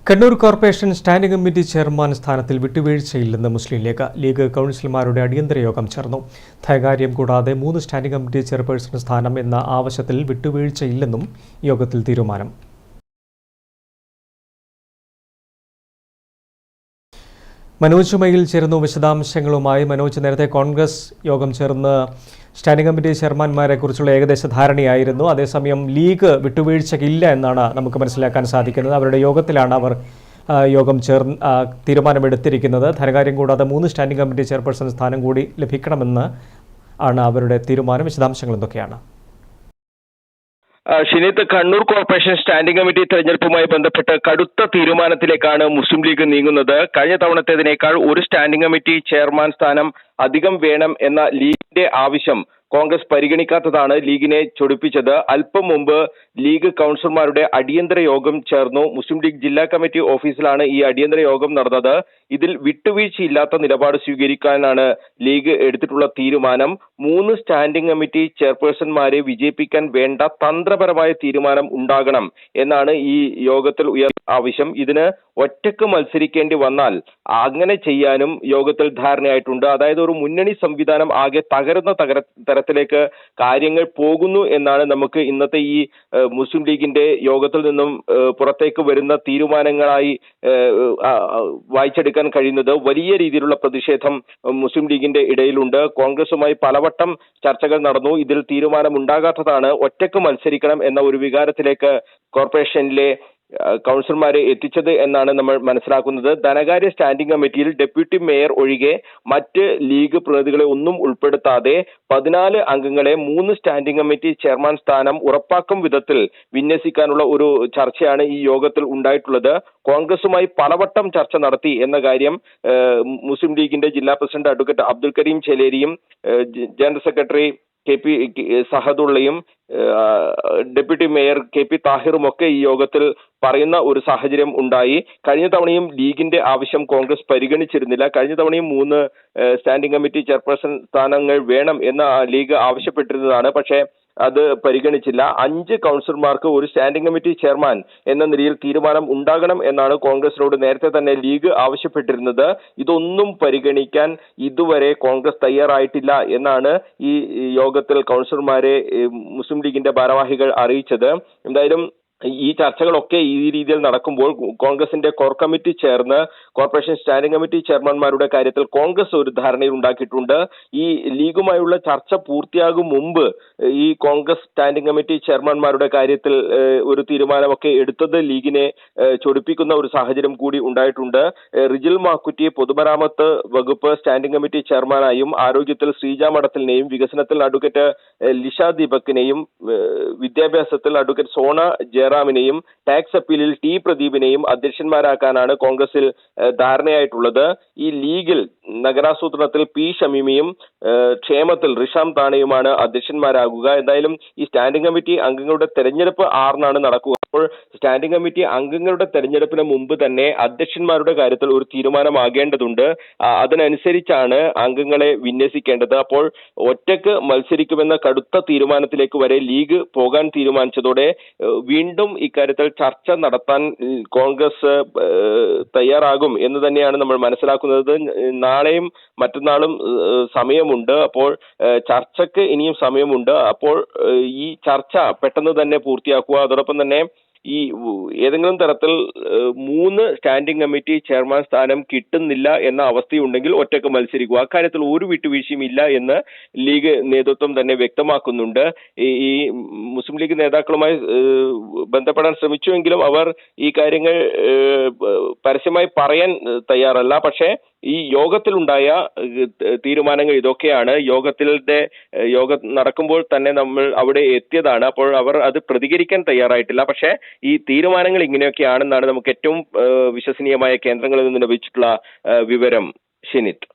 Kannur corporation standing committee chairman സ്ഥാനത്തിൽ വിട്ടുവീഴ്ചയില്ലെന്ന് മുസ്ലിം ലീഗ് കൗൺസിലർമാരുടെ അടിയന്തര യോഗം ചേർന്നു. ധനകാര്യം കൂടാതെ 3 സ്റ്റാൻഡിംഗ് കമ്മിറ്റി ചെയർപേഴ്സൺ സ്ഥാനം എന്ന ആവശ്യത്തിൽ വിട്ടുവീഴ്ചയില്ലെന്നും യോഗത്തിൽ തീരുമാനം. മനോജ് മയിൽ ചേർന്നു. വിശദാംശങ്ങളുമായി മനോജ്, നേരത്തെ കോൺഗ്രസ് യോഗം ചേർന്ന് സ്റ്റാൻഡിംഗ് കമ്മിറ്റി ചെയർമാൻമാരെ കുറിച്ചുള്ള ഏകദേശ ധാരണയായിരുന്നു. അതേസമയം ലീഗ് വിട്ടുവീഴ്ചയില്ല എന്നാണ് നമുക്ക് മനസ്സിലാക്കാൻ സാധിക്കുന്നത്. അവരുടെ യോഗത്തിലാണ് അവർ തീരുമാനമെടുത്തിരിക്കുന്നത്. ധനകാര്യം കൂടാതെ 3 സ്റ്റാൻഡിംഗ് കമ്മിറ്റി ചെയർപേഴ്സൺ സ്ഥാനം കൂടി ലഭിക്കണമെന്ന് ആണ് അവരുടെ തീരുമാനം. വിശദാംശങ്ങൾ എന്തൊക്കെയാണ്? Shinith, Kannur corporation standing committee തെരഞ്ഞെടുപ്പുമായി ബന്ധപ്പെട്ട് കടുത്ത തീരുമാനത്തിലേക്കാണ് മുസ്ലിം ലീഗ് നീങ്ങുന്നത്. കഴിഞ്ഞ തവണത്തേതിനേക്കാൾ ഒരു സ്റ്റാൻഡിംഗ് കമ്മിറ്റി ചെയർമാൻ സ്ഥാനം അധികം വേണം എന്ന ലീഗിന്റെ ആവശ്യം കോൺഗ്രസ് പരിഗണിക്കാത്തതാണ് ലീഗിനെ ചൊടിപ്പിച്ചത്. അല്പം മുമ്പ് ലീഗ് കൗൺസിലർമാരുടെ അടിയന്തര യോഗം ചേർന്നു. മുസ്ലിം ലീഗ് ജില്ലാ കമ്മിറ്റി ഓഫീസിലാണ് ഈ അടിയന്തര യോഗം നടന്നത്. ഇതിൽ വിട്ടുവീഴ്ചയില്ലാത്ത നിലപാട് സ്വീകരിക്കാനാണ് ലീഗ് എടുത്തിട്ടുള്ള തീരുമാനം. 3 സ്റ്റാൻഡിംഗ് കമ്മിറ്റി ചെയർപേഴ്സൺമാരെ വിജയിപ്പിക്കാൻ വേണ്ട തന്ത്രപരമായ തീരുമാനം ഉണ്ടാകണം എന്നാണ് ഈ യോഗത്തിൽ ഉയർന്ന ആവശ്യം. ഇതിന് ഒറ്റക്ക് മത്സരിക്കേണ്ടി വന്നാൽ അങ്ങനെ ചെയ്യാനും യോഗത്തിൽ ധാരണയായിട്ടുണ്ട്. അതായത് ഒരു മുന്നണി സംവിധാനം ആകെ തകരുന്ന തരത്തിലേക്ക് കാര്യങ്ങൾ പോകുന്നു എന്നാണ് നമുക്ക് ഇന്നത്തെ ഈ മുസ്ലിം ലീഗിന്റെ യോഗത്തിൽ നിന്നും പുറത്തേക്ക് വരുന്ന തീരുമാനങ്ങളായി വായിച്ചെടുക്കാൻ കഴിയുന്നത്. വലിയ രീതിയിലുള്ള പ്രതിഷേധം മുസ്ലിം ലീഗിന്റെ ഇടയിലുണ്ട്. കോൺഗ്രസുമായി പലവട്ടം ചർച്ചകൾ നടന്നു. ഇതിൽ തീരുമാനമുണ്ടാകാത്തതാണ് ഒറ്റക്ക് മത്സരിക്കണം എന്ന ഒരു വികാരത്തിലേക്ക് കോർപ്പറേഷനിലെ കൗൺസിലർമാരെ എത്തിച്ചത് എന്നാണ് നമ്മൾ മനസ്സിലാക്കുന്നത്. ധനകാര്യ സ്റ്റാൻഡിംഗ് കമ്മിറ്റിയിൽ ഡെപ്യൂട്ടി മേയർ ഒഴികെ മറ്റ് ലീഗ് പ്രതിനിധികളെ ഒന്നും ഉൾപ്പെടുത്താതെ 14 അംഗങ്ങളെ 3 സ്റ്റാൻഡിംഗ് കമ്മിറ്റി ചെയർമാൻ സ്ഥാനം ഉറപ്പാക്കും വിധത്തിൽ വിന്യസിക്കാനുള്ള ഒരു ചർച്ചയാണ് ഈ യോഗത്തിൽ ഉണ്ടായിട്ടുള്ളത്. കോൺഗ്രസുമായി പലവട്ടം ചർച്ച നടത്തി എന്ന കാര്യം മുസ്ലിം ലീഗിന്റെ ജില്ലാ പ്രസിഡന്റ് അഡ്വക്കേറ്റ് അബ്ദുൽ കരീം ചെലേരിയും ജനറൽ സെക്രട്ടറി KP സഹദുള്ളയും ഡെപ്യൂട്ടി മേയർ KP താഹിറും ഒക്കെ ഈ യോഗത്തിൽ പറയുന്ന ഒരു സാഹചര്യം ഉണ്ടായി. കഴിഞ്ഞ തവണയും ലീഗിന്റെ ആവശ്യം കോൺഗ്രസ് പരിഗണിച്ചിരുന്നില്ല. കഴിഞ്ഞ തവണയും 3 സ്റ്റാൻഡിംഗ് കമ്മിറ്റി ചെയർപേഴ്സൺ സ്ഥാനങ്ങൾ വേണം എന്ന് ലീഗ് ആവശ്യപ്പെട്ടിരുന്നതാണ്. പക്ഷേ അത് പരിഗണിച്ചില്ല. 5 കൗൺസിലർമാർക്ക് ഒരു സ്റ്റാൻഡിംഗ് കമ്മിറ്റി ചെയർമാൻ എന്ന നിലയിൽ തീരുമാനം ഉണ്ടാകണം എന്നാണ് കോൺഗ്രസിനോട് നേരത്തെ തന്നെ ലീഗ് ആവശ്യപ്പെട്ടിരുന്നത്. ഇതൊന്നും പരിഗണിക്കാൻ ഇതുവരെ കോൺഗ്രസ് തയ്യാറായിട്ടില്ല എന്നാണ് ഈ യോഗത്തിൽ കൗൺസിലർമാരെ മുസ്ലിം ലീഗിന്റെ ഭാരവാഹികൾ അറിയിച്ചത്. എന്തായാലും ഈ ചർച്ചകളൊക്കെ ഈ രീതിയിൽ നടക്കുമ്പോൾ കോൺഗ്രസിന്റെ കോർ കമ്മിറ്റി ചേർന്ന് കോർപ്പറേഷൻ സ്റ്റാൻഡിംഗ് കമ്മിറ്റി ചെയർമാൻമാരുടെ കാര്യത്തിൽ കോൺഗ്രസ് ഒരു ധാരണയിൽ ഉണ്ടാക്കിയിട്ടുണ്ട്. ഈ ലീഗുമായുള്ള ചർച്ച പൂർത്തിയാകും മുമ്പ് ഈ കോൺഗ്രസ് സ്റ്റാൻഡിംഗ് കമ്മിറ്റി ചെയർമാൻമാരുടെ കാര്യത്തിൽ ഒരു തീരുമാനമൊക്കെ എടുത്തത് ലീഗിനെ ചൊടിപ്പിക്കുന്ന ഒരു സാഹചര്യം കൂടി ഉണ്ടായിട്ടുണ്ട്. റിജിൽ മാക്കുറ്റി പൊതുമരാമത്ത് വകുപ്പ് സ്റ്റാൻഡിംഗ് കമ്മിറ്റി ചെയർമാനായും, ആരോഗ്യത്തിൽ ശ്രീജ മഠത്തിലിനെയും, വികസനത്തിൽ അഡ്വക്കേറ്റ് ലിഷ ദീപകിനെയും, വിദ്യാഭ്യാസത്തിൽ അഡ്വക്കേറ്റ് സോണ ജയറാമിനെയും, ടാക്സ് അപ്പീലിൽ T പ്രദീപിനെയും അധ്യക്ഷന്മാരാക്കാനാണ് കോൺഗ്രസിൽ ധാരണയായിട്ടുള്ളത്. ഈ ലീഗിൽ നഗരാസൂത്രണത്തിൽ P ഷമീമിയും ക്ഷേമത്തിൽ റിഷാം താണയുമാണ് അധ്യക്ഷന്മാരാകുക. എന്തായാലും ഈ സ്റ്റാൻഡിംഗ് കമ്മിറ്റി അംഗങ്ങളുടെ തെരഞ്ഞെടുപ്പ് 6-നാണ് നടക്കുക. അപ്പോൾ സ്റ്റാൻഡിംഗ് കമ്മിറ്റി അംഗങ്ങളുടെ തെരഞ്ഞെടുപ്പിന് മുമ്പ് തന്നെ അധ്യക്ഷന്മാരുടെ കാര്യത്തിൽ ഒരു തീരുമാനമാകേണ്ടതുണ്ട്. അതിനനുസരിച്ചാണ് അംഗങ്ങളെ വിന്യസിക്കേണ്ടത്. അപ്പോൾ ഒറ്റക്ക് മത്സരിക്കുമെന്ന കടുത്ത തീരുമാനത്തിലേക്ക് വരെ ലീഗ് പോകാൻ തീരുമാനിച്ചതോടെ വീണ്ടും ഇക്കാര്യത്തിൽ ചർച്ച നടത്താൻ കോൺഗ്രസ് തയ്യാറാകും എന്ന് തന്നെയാണ് നമ്മൾ മനസ്സിലാക്കുന്നത്. നാളെയും മറ്റന്നാളും സമയമുണ്ട്. അപ്പോൾ ചർച്ചയ്ക്ക് ഇനിയും സമയമുണ്ട്. അപ്പോൾ ഈ ചർച്ച പെട്ടെന്ന് തന്നെ പൂർത്തിയാക്കുക. അതോടൊപ്പം തന്നെ ഈ ഏതെങ്കിലും തരത്തിൽ 3 സ്റ്റാൻഡിംഗ് കമ്മിറ്റി ചെയർമാൻ സ്ഥാനം കിട്ടുന്നില്ല എന്ന അവസ്ഥയുണ്ടെങ്കിൽ ഒറ്റക്ക് മത്സരിക്കുക. അക്കാര്യത്തിൽ ഒരു വിട്ടുവീഴ്ചയും ഇല്ല എന്ന് ലീഗ് നേതൃത്വം തന്നെ വ്യക്തമാക്കുന്നുണ്ട്. ഈ മുസ്ലിം ലീഗ് നേതാക്കളുമായി ബന്ധപ്പെടാൻ ശ്രമിച്ചുവെങ്കിലും അവർ ഈ കാര്യങ്ങൾ പരസ്യമായി പറയാൻ തയ്യാറല്ല. പക്ഷേ ഈ യോഗത്തിലുണ്ടായ തീരുമാനങ്ങൾ ഇതൊക്കെയാണ്. യോഗം നടക്കുമ്പോൾ തന്നെ നമ്മൾ അവിടെ എത്തിയതാണ്. അപ്പോൾ അവർ അത് പ്രതികരിക്കാൻ തയ്യാറായിട്ടില്ല. പക്ഷേ ഈ തീരുമാനങ്ങൾ ഇങ്ങനെയൊക്കെയാണെന്നാണ് നമുക്ക് ഏറ്റവും വിശ്വസനീയമായ കേന്ദ്രങ്ങളിൽ നിന്ന് ലഭിച്ചിട്ടുള്ള വിവരം. ഷിനിത്ത്.